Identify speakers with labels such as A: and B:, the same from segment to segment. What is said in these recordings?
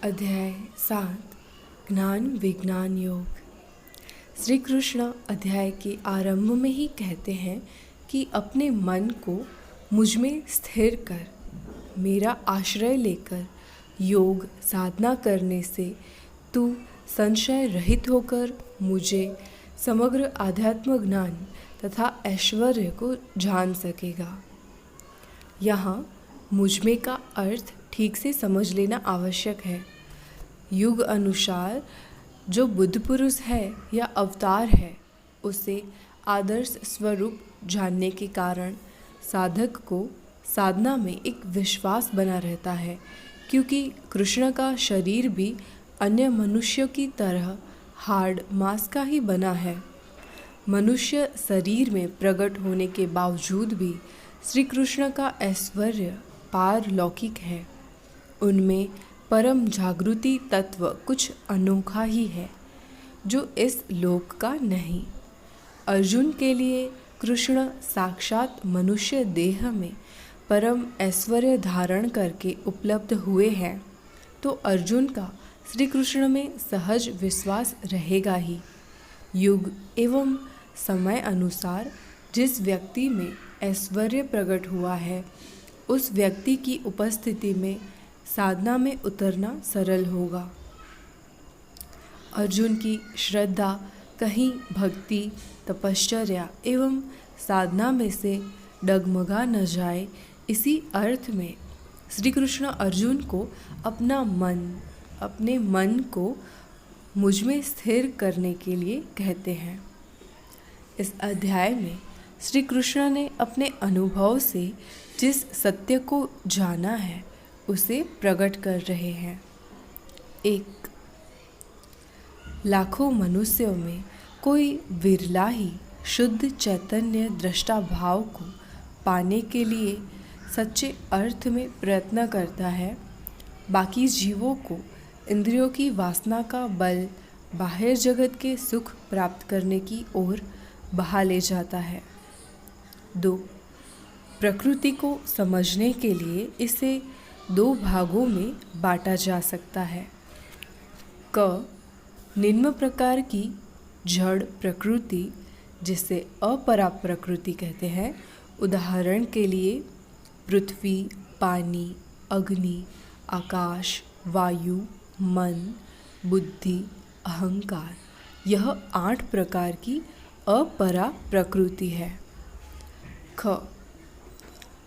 A: अध्याय 7 ज्ञान विज्ञान योग। श्री कृष्ण अध्याय के आरंभ में ही कहते हैं कि अपने मन को मुझ में स्थिर कर, मेरा आश्रय लेकर योग साधना करने से तू संशय रहित होकर मुझे समग्र आध्यात्म ज्ञान तथा ऐश्वर्य को जान सकेगा। यहाँ मुझ में का अर्थ ठीक से समझ लेना आवश्यक है। युग अनुसार जो बुद्ध पुरुष है या अवतार है, उसे आदर्श स्वरूप जानने के कारण साधक को साधना में एक विश्वास बना रहता है, क्योंकि कृष्ण का शरीर भी अन्य मनुष्यों की तरह हाड़ मांस का ही बना है। मनुष्य शरीर में प्रकट होने के बावजूद भी श्री कृष्ण का ऐश्वर्य पारलौकिक है। उनमें परम जागृति तत्व कुछ अनोखा ही है, जो इस लोक का नहीं। अर्जुन के लिए कृष्ण साक्षात मनुष्य देह में परम ऐश्वर्य धारण करके उपलब्ध हुए हैं, तो अर्जुन का श्री कृष्ण में सहज विश्वास रहेगा ही। युग एवं समय अनुसार जिस व्यक्ति में ऐश्वर्य प्रकट हुआ है, उस व्यक्ति की उपस्थिति में साधना में उतरना सरल होगा। अर्जुन की श्रद्धा कहीं भक्ति, तपश्चर्या एवं साधना में से डगमगा न जाए, इसी अर्थ में श्री कृष्ण अर्जुन को अपने मन को मुझ में स्थिर करने के लिए कहते हैं। इस अध्याय में श्री कृष्ण ने अपने अनुभव से जिस सत्य को जाना है, उसे प्रकट कर रहे हैं। 1. लाखों मनुष्यों में कोई विरला ही शुद्ध चैतन्य दृष्टा भाव को पाने के लिए सच्चे अर्थ में प्रयत्न करता है। बाकी जीवों को इंद्रियों की वासना का बल बाहर जगत के सुख प्राप्त करने की ओर बहा ले जाता है। 2. प्रकृति को समझने के लिए इसे 2 भागों में बांटा जा सकता है। क. निम्न प्रकार की जड़ प्रकृति, जिसे अपरा प्रकृति कहते हैं। उदाहरण के लिए पृथ्वी, पानी, अग्नि, आकाश, वायु, मन, बुद्धि, अहंकार, यह 8 प्रकार की अपरा प्रकृति है। ख.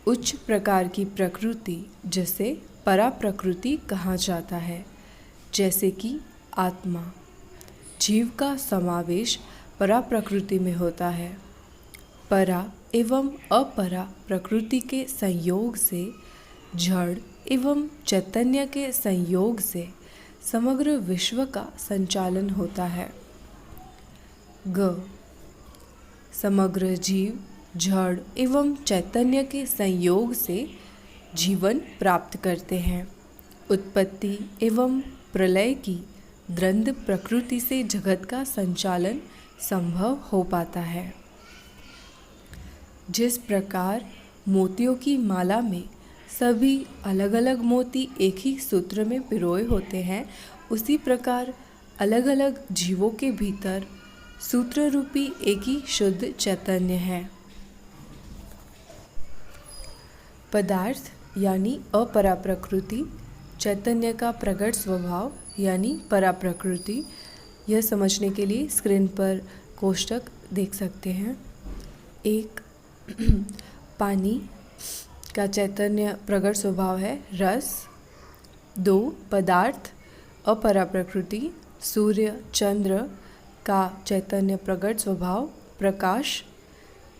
A: उच्च प्रकार की प्रकृति, जिसे परा प्रकृति कहा जाता है, जैसे कि आत्मा। जीव का समावेश परा प्रकृति में होता है। परा एवं अपरा प्रकृति के संयोग से, जड़ एवं चैतन्य के संयोग से समग्र विश्व का संचालन होता है। ग. समग्र जीव जड़ एवं चैतन्य के संयोग से जीवन प्राप्त करते हैं। उत्पत्ति एवं प्रलय की द्वंद्व प्रकृति से जगत का संचालन संभव हो पाता है। जिस प्रकार मोतियों की माला में सभी अलग अलग मोती एक ही सूत्र में पिरोए होते हैं, उसी प्रकार अलग अलग जीवों के भीतर सूत्र रूपी एक ही शुद्ध चैतन्य है। पदार्थ यानी अपरा प्रकृति, चैतन्य का प्रकट स्वभाव यानी परा प्रकृति। यह समझने के लिए स्क्रीन पर कोष्टक देख सकते हैं। 1. पानी का चैतन्य प्रकट स्वभाव है रस। 2. पदार्थ अपरा प्रकृति, सूर्य चंद्र का चैतन्य प्रकट स्वभाव प्रकाश।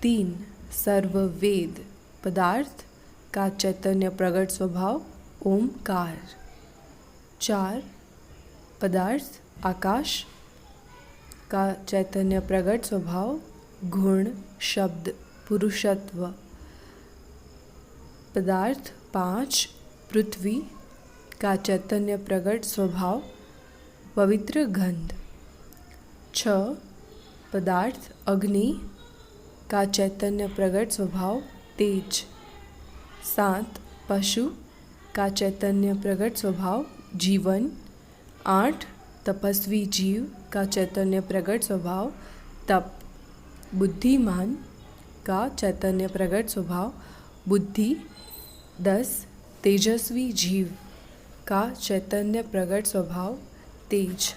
A: 3. सर्ववेद पदार्थ का चैतन्य प्रकट स्वभाव ओमकार। 4. पदार्थ आकाश का चैतन्य प्रकट स्वभाव गुण शब्द पुरुषत्व। पदार्थ 5. पृथ्वी का चैतन्य प्रकट स्वभाव पवित्र गंध। 6. पदार्थ अग्नि का चैतन्य प्रकट स्वभाव तेज। 7. पशु का चैतन्य प्रकट स्वभाव जीवन। 8 तपस्वी जीव का चैतन्य प्रकट स्वभाव तप। बुद्धिमान का चैतन्य प्रकट स्वभाव बुद्धि। 10 तेजस्वी जीव का चैतन्य प्रकट स्वभाव तेज।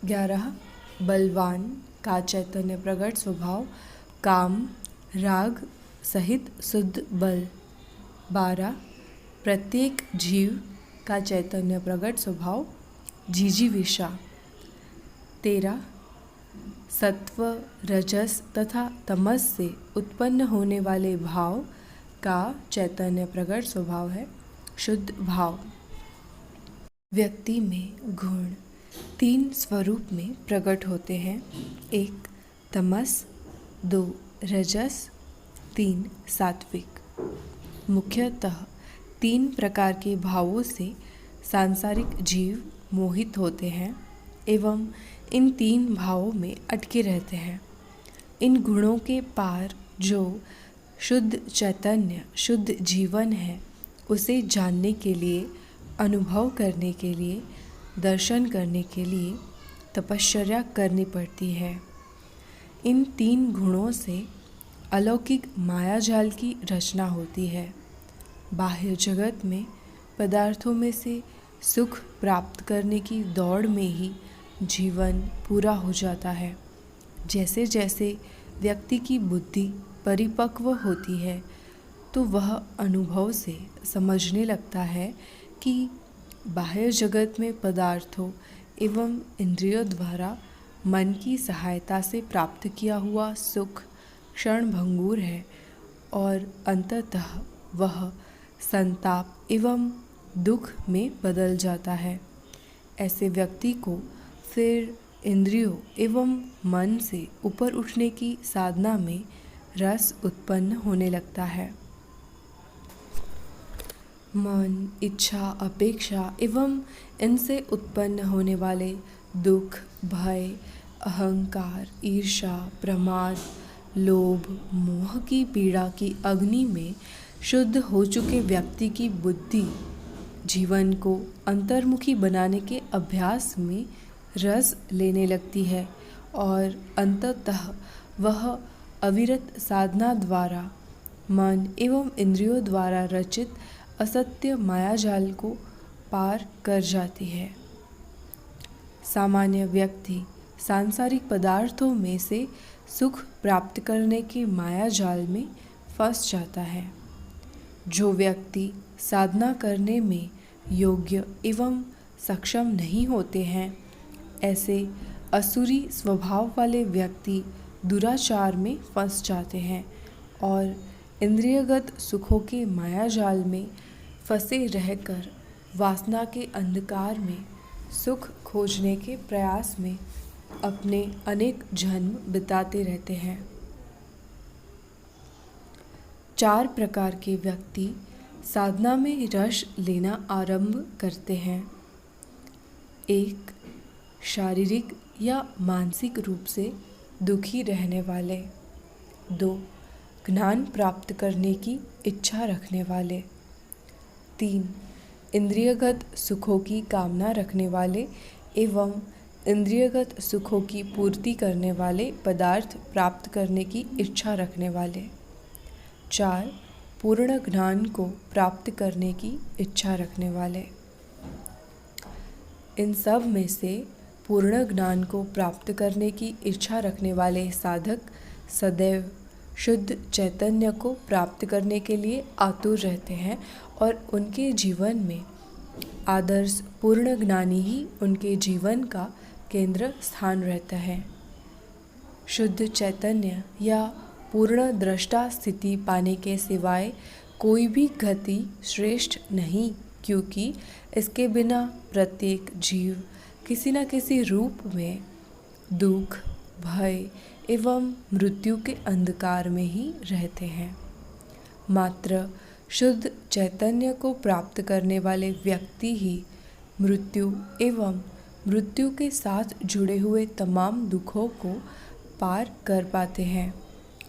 A: 11 बलवान का चैतन्य प्रकट स्वभाव काम राग सहित शुद्ध बल। 12 प्रत्येक जीव का चैतन्य प्रकट स्वभाव जिजीविषा। 13 सत्व रजस तथा तमस से उत्पन्न होने वाले भाव का चैतन्य प्रकट स्वभाव है शुद्ध भाव। व्यक्ति में गुण 3 स्वरूप में प्रकट होते हैं। 1 तमस, 2 रजस, 3 सात्विक। मुख्यतः 3 प्रकार के भावों से सांसारिक जीव मोहित होते हैं एवं इन 3 भावों में अटके रहते हैं। इन गुणों के पार जो शुद्ध चैतन्य शुद्ध जीवन है, उसे जानने के लिए, अनुभव करने के लिए, दर्शन करने के लिए तपश्चर्या करनी पड़ती है। इन 3 गुणों से अलौकिक मायाजाल की रचना होती है। बाह्य जगत में पदार्थों में से सुख प्राप्त करने की दौड़ में ही जीवन पूरा हो जाता है। जैसे जैसे व्यक्ति की बुद्धि परिपक्व होती है तो वह अनुभव से समझने लगता है कि बाह्य जगत में पदार्थों एवं इंद्रियों द्वारा मन की सहायता से प्राप्त किया हुआ सुख क्षणभंगुर है और अंततः वह संताप एवं दुख में बदल जाता है। ऐसे व्यक्ति को फिर इंद्रियों एवं मन से ऊपर उठने की साधना में रस उत्पन्न होने लगता है। मन, इच्छा, अपेक्षा एवं इनसे उत्पन्न होने वाले दुख, भय, अहंकार, ईर्ष्या, प्रमाद, लोभ, मोह की पीड़ा की अग्नि में शुद्ध हो चुके व्यक्ति की बुद्धि जीवन को अंतर्मुखी बनाने के अभ्यास में रस लेने लगती है और अंततः वह अविरत साधना द्वारा मन एवं इंद्रियों द्वारा रचित असत्य मायाजाल को पार कर जाती है। सामान्य व्यक्ति सांसारिक पदार्थों में से सुख प्राप्त करने के मायाजाल में फंस जाता है। जो व्यक्ति साधना करने में योग्य एवं सक्षम नहीं होते हैं, ऐसे असुरी स्वभाव वाले व्यक्ति दुराचार में फंस जाते हैं और इंद्रियगत सुखों के मायाजाल में फंसे रहकर वासना के अंधकार में सुख खोजने के प्रयास में अपने अनेक जन्म बिताते रहते हैं। 4 प्रकार के व्यक्ति साधना में रस लेना आरंभ करते हैं। 1 शारीरिक या मानसिक रूप से दुखी रहने वाले। 2 ज्ञान प्राप्त करने की इच्छा रखने वाले। 3 इंद्रियगत सुखों की कामना रखने वाले एवं इंद्रियगत सुखों की पूर्ति करने वाले पदार्थ प्राप्त करने की इच्छा रखने वाले। 4 पूर्ण ज्ञान को प्राप्त करने की इच्छा रखने वाले। इन सब में से पूर्ण ज्ञान को प्राप्त करने की इच्छा रखने वाले साधक सदैव शुद्ध चैतन्य को प्राप्त करने के लिए आतुर रहते हैं और उनके जीवन में आदर्श पूर्ण ज्ञानी ही उनके जीवन का केंद्र स्थान रहता है। शुद्ध चैतन्य या पूर्ण दृष्टा स्थिति पाने के सिवाय कोई भी गति श्रेष्ठ नहीं, क्योंकि इसके बिना प्रत्येक जीव किसी न किसी रूप में दुख, भय एवं मृत्यु के अंधकार में ही रहते हैं। मात्र शुद्ध चैतन्य को प्राप्त करने वाले व्यक्ति ही मृत्यु एवं मृत्यु के साथ जुड़े हुए तमाम दुखों को पार कर पाते हैं।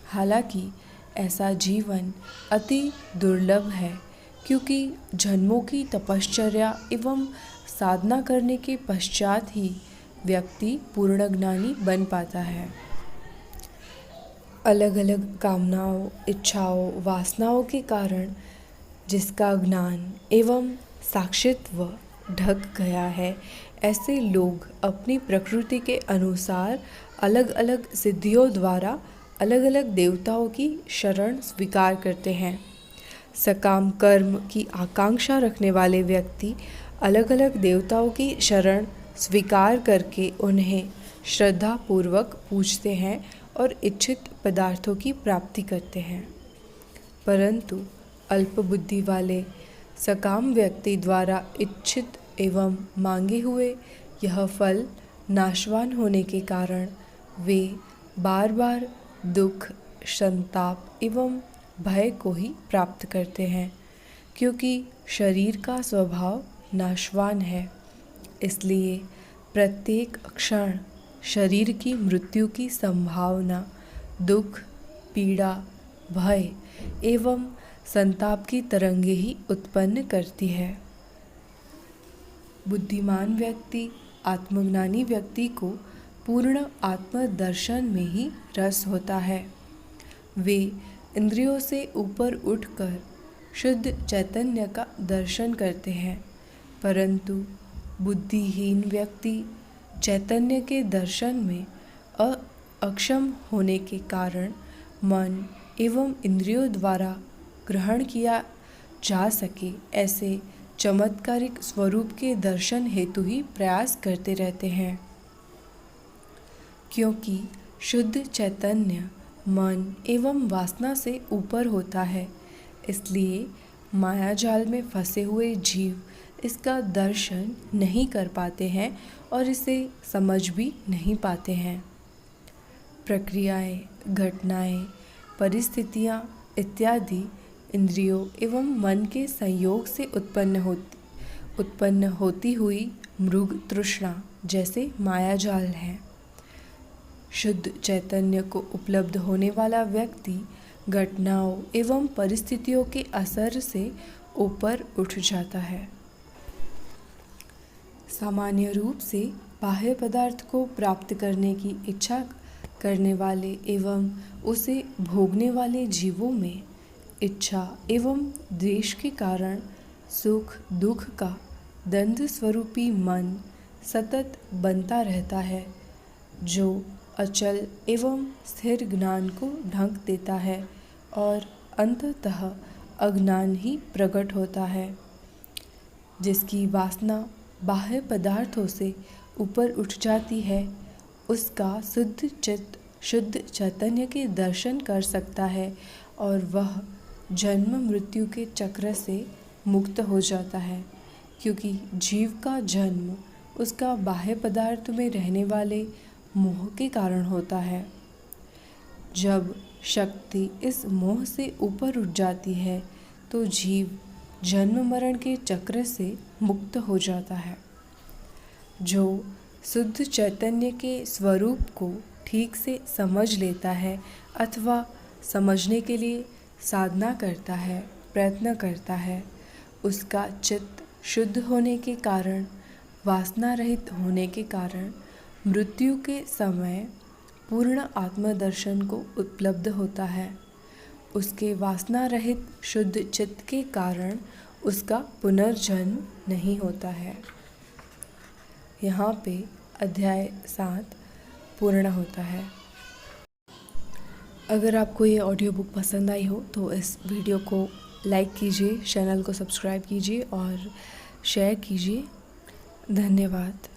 A: हालांकि ऐसा जीवन अति दुर्लभ है, क्योंकि जन्मों की तपश्चर्या एवं साधना करने के पश्चात ही व्यक्ति पूर्ण ज्ञानी बन पाता है। अलग अलग कामनाओं, इच्छाओं, वासनाओं के कारण जिसका ज्ञान एवं साक्षित्व ढक गया है, ऐसे लोग अपनी प्रकृति के अनुसार अलग अलग सिद्धियों द्वारा अलग अलग देवताओं की शरण स्वीकार करते हैं। सकाम कर्म की आकांक्षा रखने वाले व्यक्ति अलग अलग देवताओं की शरण स्वीकार करके उन्हें श्रद्धापूर्वक पूजते हैं और इच्छित पदार्थों की प्राप्ति करते हैं। परंतु अल्प बुद्धि वाले सकाम व्यक्ति द्वारा इच्छित एवं मांगे हुए यह फल नाशवान होने के कारण वे बार बार दुख, संताप एवं भय को ही प्राप्त करते हैं, क्योंकि शरीर का स्वभाव नाशवान है। इसलिए प्रत्येक क्षण शरीर की मृत्यु की संभावना दुख, पीड़ा, भय एवं संताप की तरंगे ही उत्पन्न करती है। बुद्धिमान व्यक्ति, आत्मज्ञानी व्यक्ति को पूर्ण आत्मदर्शन में ही रस होता है। वे इंद्रियों से ऊपर उठकर शुद्ध चैतन्य का दर्शन करते हैं, परंतु बुद्धिहीन व्यक्ति चैतन्य के दर्शन में अक्षम होने के कारण मन एवं इंद्रियों द्वारा ग्रहण किया जा सके ऐसे चमत्कारिक स्वरूप के दर्शन हेतु ही प्रयास करते रहते हैं। क्योंकि शुद्ध चैतन्य मन एवं वासना से ऊपर होता है, इसलिए माया जाल में फंसे हुए जीव इसका दर्शन नहीं कर पाते हैं और इसे समझ भी नहीं पाते हैं। प्रक्रियाएं, घटनाएं, परिस्थितियां इत्यादि इंद्रियों एवं मन के संयोग से उत्पन्न होती हुई मृग तृष्णा जैसे माया जाल है। शुद्ध चैतन्य को उपलब्ध होने वाला व्यक्ति घटनाओं एवं परिस्थितियों के असर से ऊपर उठ जाता है। सामान्य रूप से बाह्य पदार्थ को प्राप्त करने की इच्छा करने वाले एवं उसे भोगने वाले जीवों में इच्छा एवं द्वेष के कारण सुख दुख का द्वंद्व स्वरूपी मन सतत बनता रहता है, जो अचल एवं स्थिर ज्ञान को ढक देता है और अंततः अज्ञान ही प्रकट होता है। जिसकी वासना बाह्य पदार्थों से ऊपर उठ जाती है, उसका शुद्ध चित्त शुद्ध चैतन्य के दर्शन कर सकता है और वह जन्म मृत्यु के चक्र से मुक्त हो जाता है, क्योंकि जीव का जन्म उसका बाह्य पदार्थ में रहने वाले मोह के कारण होता है। जब शक्ति इस मोह से ऊपर उठ जाती है तो जीव जन्म मरण के चक्र से मुक्त हो जाता है। जो शुद्ध चैतन्य के स्वरूप को ठीक से समझ लेता है अथवा समझने के लिए साधना करता है, प्रयत्न करता है, उसका चित्त शुद्ध होने के कारण, वासना रहित होने के कारण मृत्यु के समय पूर्ण आत्मदर्शन को उपलब्ध होता है। उसके वासना रहित शुद्ध चित्त के कारण उसका पुनर्जन्म नहीं होता है। यहाँ पे अध्याय 7 पूर्ण होता है। अगर आपको ये ऑडियो बुक पसंद आई हो तो इस वीडियो को लाइक कीजिए, चैनल को सब्सक्राइब कीजिए और शेयर कीजिए। धन्यवाद।